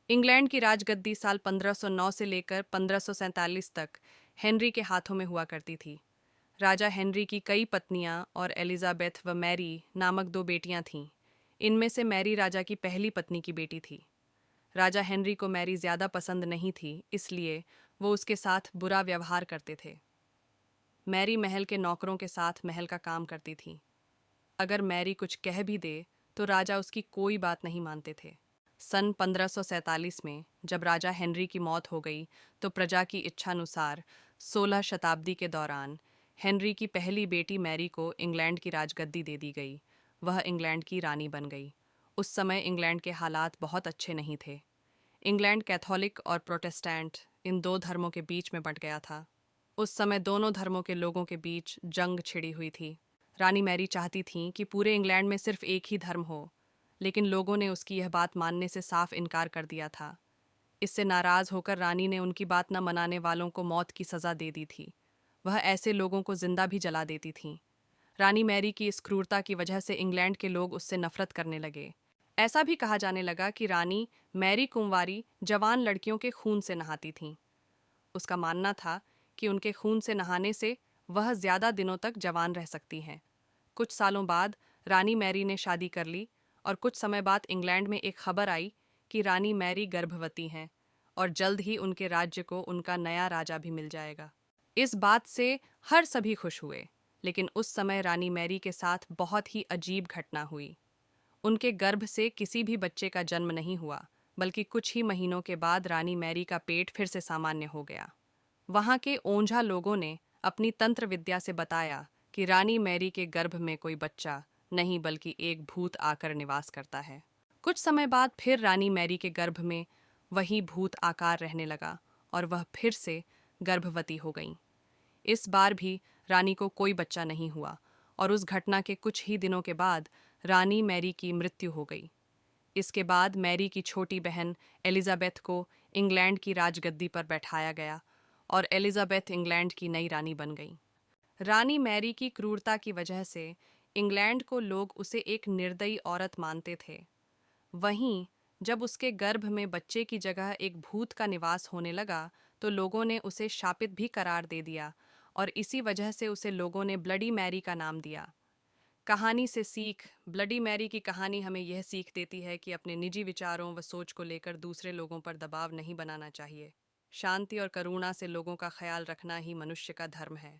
England की राजगद्दी साल 1509 से लेकर 1547 तक हेनरी के हाथों में हुआ करती थी। राजा हेनरी की कई पत्नियां और एलिजाबेथ व मैरी नामक दो बेटियां थीं। इनमें से मैरी राजा की पहली पत्नी की बेटी थी। राजा हेनरी को मैरी ज़्यादा पसंद नहीं थी, इसलिए वो उसके साथ बुरा व्यवहार करते थे। मैरी महल के नौकरों के साथ महल का काम करती थी। अगर मैरी कुछ कह भी दे तो राजा उसकी कोई बात नहीं मानते थे। सन 1547 में जब राजा हेनरी की मौत हो गई तो प्रजा की इच्छानुसार 16 शताब्दी के दौरान हेनरी की पहली बेटी मैरी को इंग्लैंड की राजगद्दी दे दी गई। वह इंग्लैंड की रानी बन गई। उस समय इंग्लैंड के हालात बहुत अच्छे नहीं थे। इंग्लैंड कैथोलिक और प्रोटेस्टेंट इन दो धर्मों के बीच में बंट गया था। उस समय दोनों धर्मों के लोगों के बीच जंग छिड़ी हुई थी। रानी मैरी चाहती थीं कि पूरे इंग्लैंड में सिर्फ एक ही धर्म हो, लेकिन लोगों ने उसकी यह बात मानने से साफ इनकार कर दिया था। इससे नाराज होकर रानी ने उनकी बात न मनाने वालों को मौत की सजा दे दी थी। वह ऐसे लोगों को जिंदा भी जला देती थीं। रानी मैरी की इस क्रूरता की वजह से इंग्लैंड के लोग उससे नफरत करने लगे। ऐसा भी कहा जाने लगा कि रानी मैरी कुंवारी जवान लड़कियों के खून से नहाती थीं। उसका मानना था कि उनके खून से नहाने से वह ज्यादा दिनों तक जवान रह सकती हैं। कुछ सालों बाद रानी मैरी ने शादी कर ली और कुछ समय बाद इंग्लैंड में एक खबर आई कि रानी मैरी गर्भवती हैं और जल्द ही उनके राज्य को उनका नया राजा भी मिल जाएगा। इस बात से हर सभी खुश हुए, लेकिन उस समय रानी मैरी के साथ बहुत ही अजीब घटना हुई। उनके गर्भ से किसी भी बच्चे का जन्म नहीं हुआ, बल्कि कुछ ही महीनों के बाद रानी मैरी का पेट फिर से सामान्य हो गया। वहां के ओंझा लोगों ने अपनी तंत्र विद्या से बताया कि रानी मैरी के गर्भ में कोई बच्चा नहीं बल्कि एक भूत आकर निवास करता है। कुछ समय बाद फिर रानी मैरी के गर्भ में वही भूत आकार रहने लगा और वह फिर से गर्भवती हो गईं। इस बार भी रानी को कोई बच्चा नहीं हुआ और उस घटना के कुछ ही दिनों के बाद रानी मैरी की मृत्यु हो गई। इसके बाद मैरी की छोटी बहन एलिजाबेथ को इंग्लैंड की राजगद्दी पर बैठाया गया और एलिजाबेथ इंग्लैंड की नई रानी बन गई। रानी मैरी की क्रूरता की वजह से इंग्लैंड को लोग उसे एक निर्दयी औरत मानते थे। वहीं जब उसके गर्भ में बच्चे की जगह एक भूत का निवास होने लगा तो लोगों ने उसे शापित भी करार दे दिया और इसी वजह से उसे लोगों ने ब्लडी मैरी का नाम दिया। कहानी से सीख। ब्लडी मैरी की कहानी हमें यह सीख देती है कि अपने निजी विचारों व सोच को लेकर दूसरे लोगों पर दबाव नहीं बनाना चाहिए। शांति और करुणा से लोगों का ख्याल रखना ही मनुष्य का धर्म है।